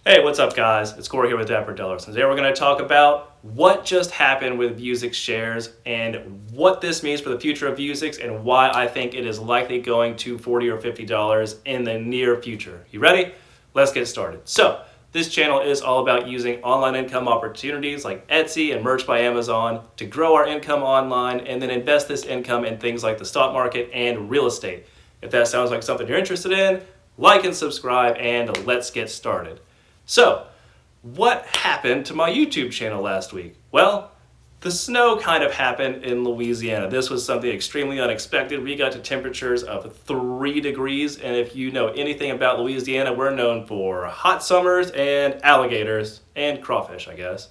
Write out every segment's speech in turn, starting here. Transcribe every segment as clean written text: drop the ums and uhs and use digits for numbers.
Hey, what's up guys? It's Corey here with Dapper Dollars. Today we're going to talk about what just happened with Vuzix shares and what this means for the future of Vuzix and why I think it is likely going to $40 or $50 in the near future. You ready? Let's get started. So, this channel is all about using online income opportunities like Etsy and Merch by Amazon to grow our income online and then invest this income in things like the stock market and real estate. If that sounds like something you're interested in, like and subscribe and let's get started. So, what happened to my YouTube channel last week? Well, the snow kind of happened in Louisiana. This was something extremely unexpected. We got to temperatures of 3 degrees, and if you know anything about Louisiana, we're known for hot summers and alligators and crawfish, I guess.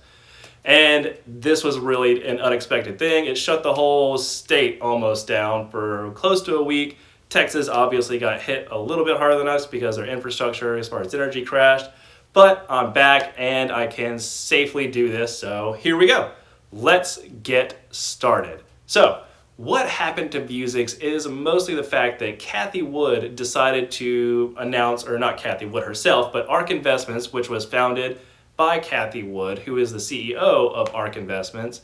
And this was really an unexpected thing. It shut the whole state almost down for close to a week. Texas obviously got hit a little bit harder than us because their infrastructure as far as energy crashed. But I'm back and I can safely do this, so here we go. Let's get started. So, what happened to Vuzix is mostly the fact that Cathie Wood decided to announce, or not Cathie Wood herself, but ARK Investments, which was founded by Cathie Wood, who is the CEO of ARK Investments.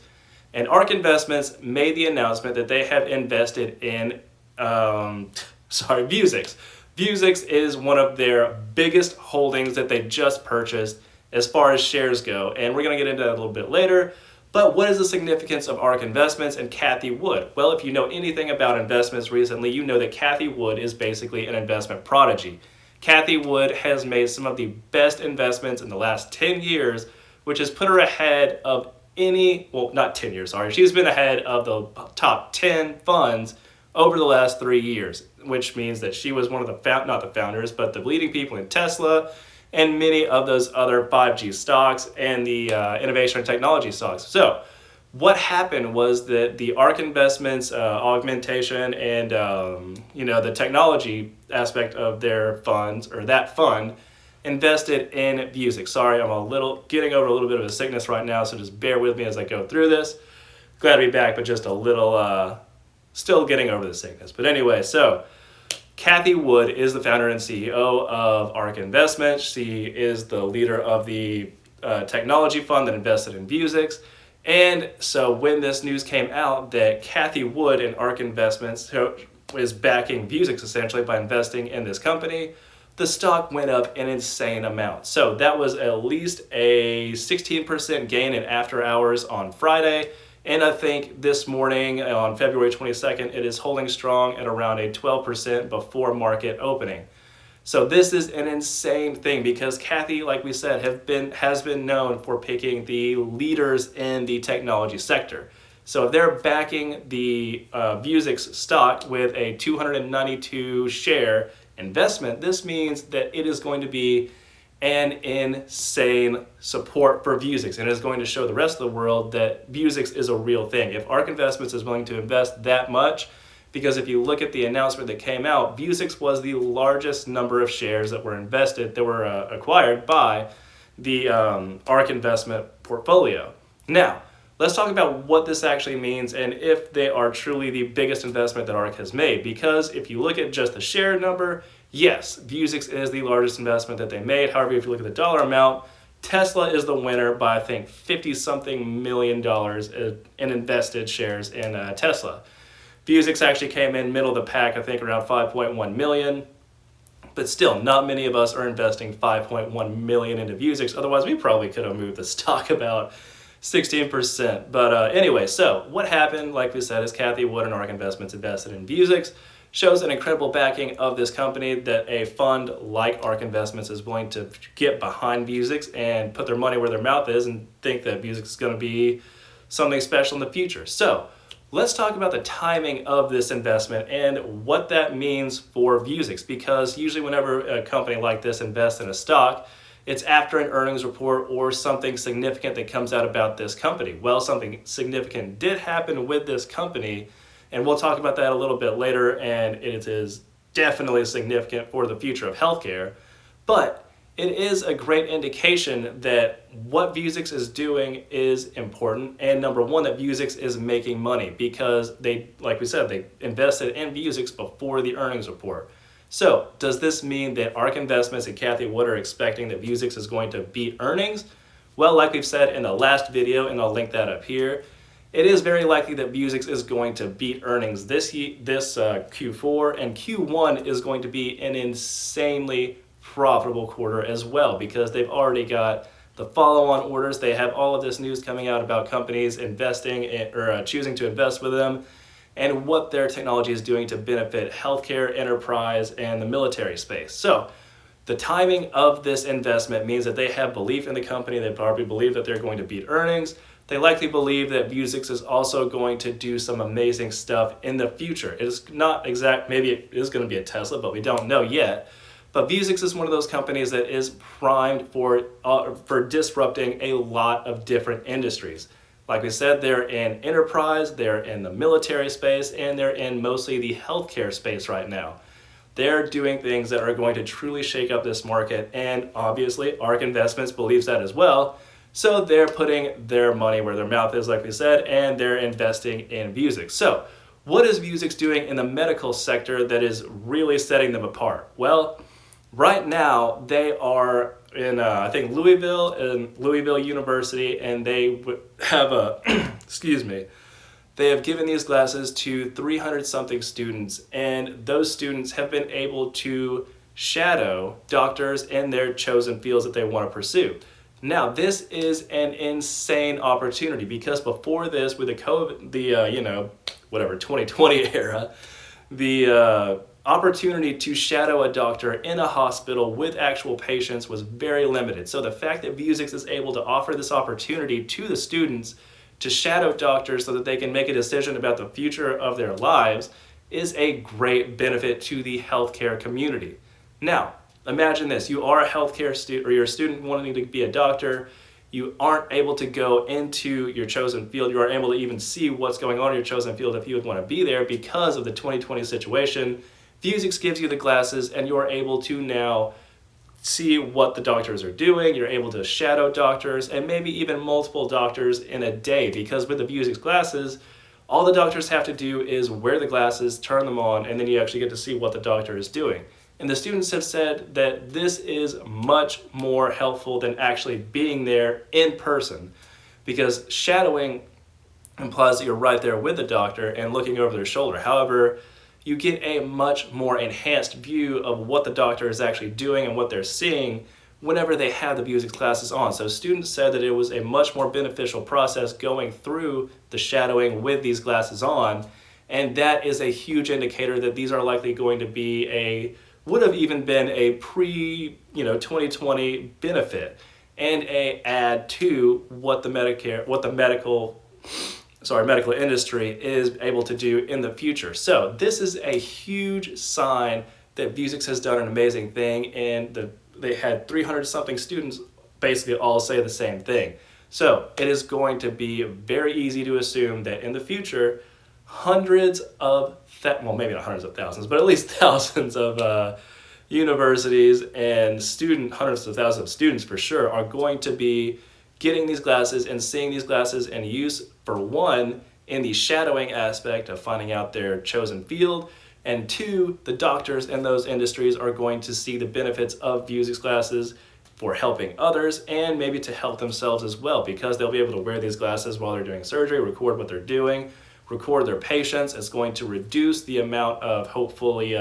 And ARK Investments made the announcement that they have invested in, Vuzix. Vuzix is one of their biggest holdings that they just purchased as far as shares go, and we're going to get into that a little bit later. But what is the significance of ARK Investments and Cathie Wood? Well, if you know anything about investments recently, you know that Cathie Wood is basically an investment prodigy. Cathie Wood has made some of the best investments in the last 10 years, which has put her ahead of not 10 years, sorry. She's been ahead of the top 10 funds over the last 3 years, which means that she was one of the, not the founders, but the leading people in Tesla and many of those other 5G stocks and the innovation and technology stocks. So what happened was that the ARK Investments augmentation and the technology aspect of their funds, or that fund, invested in Vuzix. Sorry, I'm getting over a little bit of a sickness right now, so just bear with me as I go through this. Glad to be back, but just a little still getting over the sickness. But anyway, so Cathie Wood is the founder and CEO of ARK Investments. She is the leader of the technology fund that invested in Vuzix. And so when this news came out that Cathie Wood and ARK Investments is backing Vuzix essentially by investing in this company, the stock went up an insane amount. So that was at least a 16% gain in after hours on Friday. And I think this morning on February 22nd, it is holding strong at around a 12% before market opening. So this is an insane thing because Cathie, like we said, has been known for picking the leaders in the technology sector. So if they're backing the Vuzix stock with a 292 share investment, this means that it is going to be an insane support for Vuzix, and it is going to show the rest of the world that Vuzix is a real thing. If ARK Investments is willing to invest that much, because if you look at the announcement that came out, Vuzix was the largest number of shares that were acquired by the ARK Investment portfolio. Now, let's talk about what this actually means and if they are truly the biggest investment that ARK has made. Because if you look at just the share number, yes, Vuzix is the largest investment that they made. However, if you look at the dollar amount, Tesla is the winner by, I think, $50-something million in invested shares in Tesla. Vuzix actually came in middle of the pack, I think around 5.1 million. But still, not many of us are investing 5.1 million into Vuzix. Otherwise, we probably could have moved the stock about 16%. But anyway, so what happened, like we said, is Cathie Wood and ARK Investments invested in Vuzix. Shows an incredible backing of this company that a fund like ARK Investments is willing to get behind Vuzix and put their money where their mouth is and think that Vuzix is going to be something special in the future. So let's talk about the timing of this investment and what that means for Vuzix, because usually whenever a company like this invests in a stock, it's after an earnings report or something significant that comes out about this company. Well, something significant did happen with this company, and we'll talk about that a little bit later, and it is definitely significant for the future of healthcare. But it is a great indication that what Vuzix is doing is important, and number one, that Vuzix is making money because they, like we said, they invested in Vuzix before the earnings report. So does this mean that ARK Investments and Kathy Wood are expecting that Vuzix is going to beat earnings? Well, like we've said in the last video, and I'll link that up here, it is very likely that Vuzix is going to beat earnings this Q4, and Q1 is going to be an insanely profitable quarter as well, because they've already got the follow-on orders. They have all of this news coming out about companies investing in, or choosing to invest with them, and what their technology is doing to benefit healthcare, enterprise, and the military space. So the timing of this investment means that they have belief in the company. They probably believe that they're going to beat earnings. They likely believe that Vuzix is also going to do some amazing stuff in the future. It is not exact, maybe it is going to be a Tesla, but we don't know yet. But Vuzix is one of those companies that is primed for disrupting a lot of different industries. Like we said, they're in enterprise, they're in the military space, and they're in mostly the healthcare space right now. They're doing things that are going to truly shake up this market, and obviously ARK Investments believes that as well. So they're putting their money where their mouth is, like we said, and they're investing in Vuzix. So what is Vuzix doing in the medical sector that is really setting them apart? Well, right now they are in I think Louisville University, and they have they have given these glasses to 300 something students, and those students have been able to shadow doctors in their chosen fields that they want to pursue. Now, this is an insane opportunity, because before this, with the COVID, 2020 era, the opportunity to shadow a doctor in a hospital with actual patients was very limited. So the fact that Vuzix is able to offer this opportunity to the students to shadow doctors so that they can make a decision about the future of their lives is a great benefit to the healthcare community. Now, imagine this: you are a healthcare student, or you're a student wanting to be a doctor. You aren't able to go into your chosen field. You aren't able to even see what's going on in your chosen field if you would want to be there because of the 2020 situation. Vuzix gives you the glasses, and you're able to now see what the doctors are doing. You're able to shadow doctors, and maybe even multiple doctors in a day, because with the Vuzix glasses, all the doctors have to do is wear the glasses, turn them on, and then you actually get to see what the doctor is doing. And the students have said that this is much more helpful than actually being there in person, because shadowing implies that you're right there with the doctor and looking over their shoulder. However, you get a much more enhanced view of what the doctor is actually doing and what they're seeing whenever they have the Vuzix glasses on. So students said that it was a much more beneficial process going through the shadowing with these glasses on, and that is a huge indicator that these are likely going to be would have even been a pre-2020 benefit, and a add to what the medical industry is able to do in the future. So this is a huge sign that Vuzix has done an amazing thing, and they had 300 something students basically all say the same thing. So it is going to be very easy to assume that in the future, maybe not hundreds of thousands, but at least thousands of universities and hundreds of thousands of students for sure are going to be getting these glasses and seeing these glasses in use, for one, in the shadowing aspect of finding out their chosen field, and two, the doctors in those industries are going to see the benefits of Vuzix glasses for helping others, and maybe to help themselves as well, because they'll be able to wear these glasses while they're doing surgery, record what they're doing, record their patients. It's going to reduce the amount of hopefully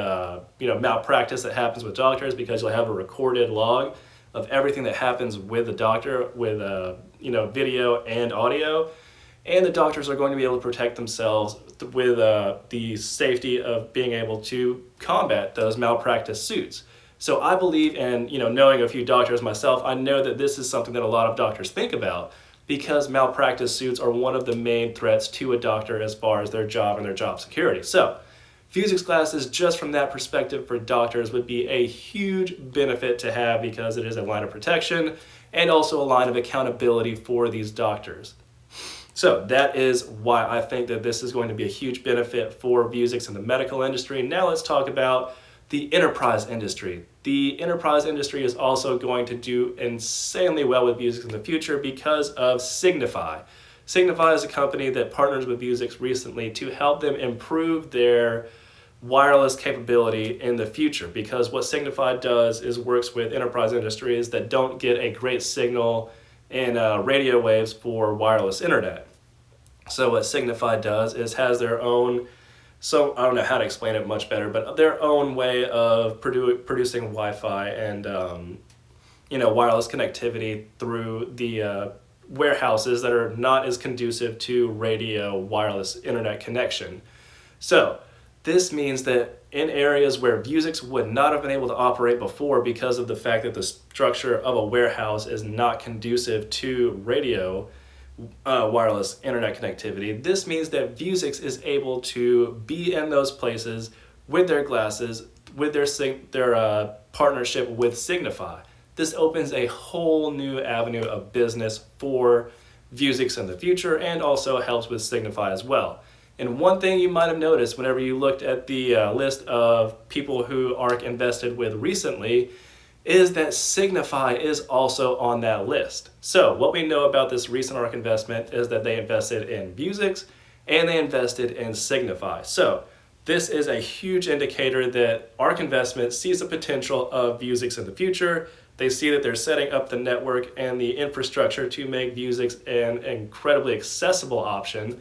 malpractice that happens with doctors, because you'll have a recorded log of everything that happens with the doctor, with video and audio, and the doctors are going to be able to protect themselves with the safety of being able to combat those malpractice suits. So I believe, and knowing a few doctors myself, I know that this is something that a lot of doctors think about, because malpractice suits are one of the main threats to a doctor as far as their job and their job security. So Vuzix glasses, just from that perspective for doctors, would be a huge benefit to have, because it is a line of protection and also a line of accountability for these doctors. So that is why I think that this is going to be a huge benefit for Vuzix in the medical industry. Now let's talk about the enterprise industry. The enterprise industry is also going to do insanely well with Vuzix in the future because of Signify. Signify is a company that partners with Vuzix recently to help them improve their wireless capability in the future, because what Signify does is works with enterprise industries that don't get a great signal in radio waves for wireless internet. So what Signify does is has their own, so I don't know how to explain it much better, but their own way of producing Wi-Fi and wireless connectivity through the warehouses that are not as conducive to radio wireless internet connection. So this means that in areas where Vuzix would not have been able to operate before because of the fact that the structure of a warehouse is not conducive to radio wireless internet connectivity, this means that Vuzix is able to be in those places with their glasses, with their partnership with Signify. This opens a whole new avenue of business for Vuzix in the future, and also helps with Signify as well. And one thing you might have noticed whenever you looked at the list of people who ARK invested with recently is that Signify is also on that list. So what we know about this recent ARK investment is that they invested in Vuzix and they invested in Signify. So this is a huge indicator that ARK Investment sees the potential of Vuzix in the future. They see that they're setting up the network and the infrastructure to make Vuzix an incredibly accessible option,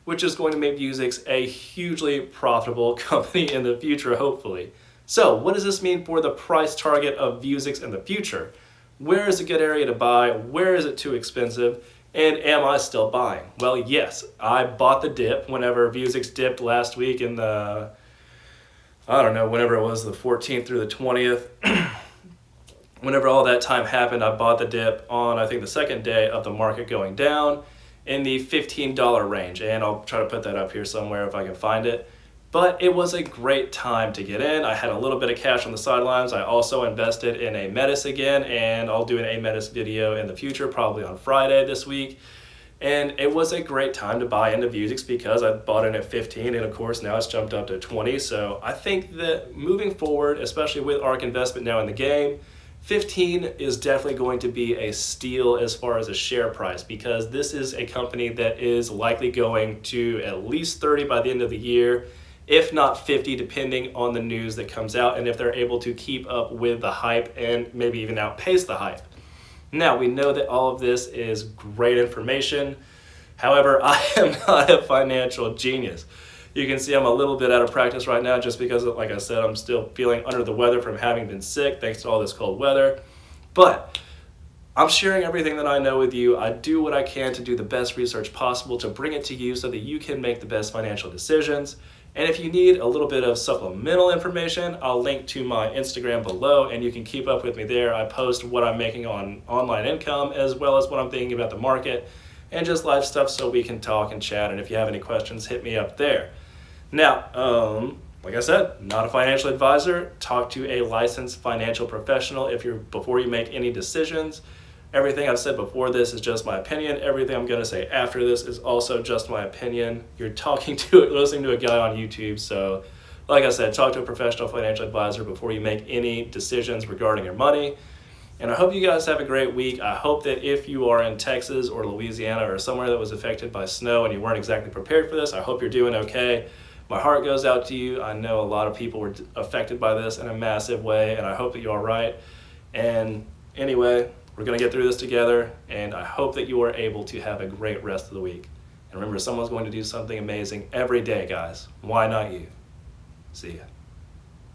which is going to make Vuzix a hugely profitable company in the future, hopefully. So what does this mean for the price target of Vuzix in the future? Where is a good area to buy? Where is it too expensive? And am I still buying? Well, yes, I bought the dip whenever Vuzix dipped last week in the, I don't know, whenever it was, the 14th through the 20th. Whenever all that time happened, I bought the dip on, I think, the second day of the market going down in the $15 range. And I'll try to put that up here somewhere if I can find it. But it was a great time to get in. I had a little bit of cash on the sidelines. I also invested in Ametis again, and I'll do an Ametis video in the future, probably on Friday this week. And it was a great time to buy into Vuzix because I bought in at 15, and of course now it's jumped up to 20. So I think that moving forward, especially with ARK Investment now in the game, 15 is definitely going to be a steal as far as a share price, because this is a company that is likely going to at least 30 by the end of the year, if not 50, depending on the news that comes out and if they're able to keep up with the hype and maybe even outpace the hype. Now, we know that all of this is great information. However, I am not a financial genius. You can see I'm a little bit out of practice right now just because, like I said, I'm still feeling under the weather from having been sick thanks to all this cold weather. But I'm sharing everything that I know with you. I do what I can to do the best research possible to bring it to you so that you can make the best financial decisions. And if you need a little bit of supplemental information, I'll link to my Instagram below and you can keep up with me there. I post what I'm making on online income as well as what I'm thinking about the market and just live stuff so we can talk and chat. And if you have any questions, hit me up there. Now, like I said, not a financial advisor. Talk to a licensed financial professional before you make any decisions. Everything I've said before this is just my opinion. Everything I'm going to say after this is also just my opinion. You're listening to a guy on YouTube. So, like I said, talk to a professional financial advisor before you make any decisions regarding your money. And I hope you guys have a great week. I hope that if you are in Texas or Louisiana or somewhere that was affected by snow and you weren't exactly prepared for this, I hope you're doing okay. My heart goes out to you. I know a lot of people were affected by this in a massive way, and I hope that you're all right. And anyway, we're going to get through this together, and I hope that you are able to have a great rest of the week. And remember, someone's going to do something amazing every day, guys. Why not you? See ya.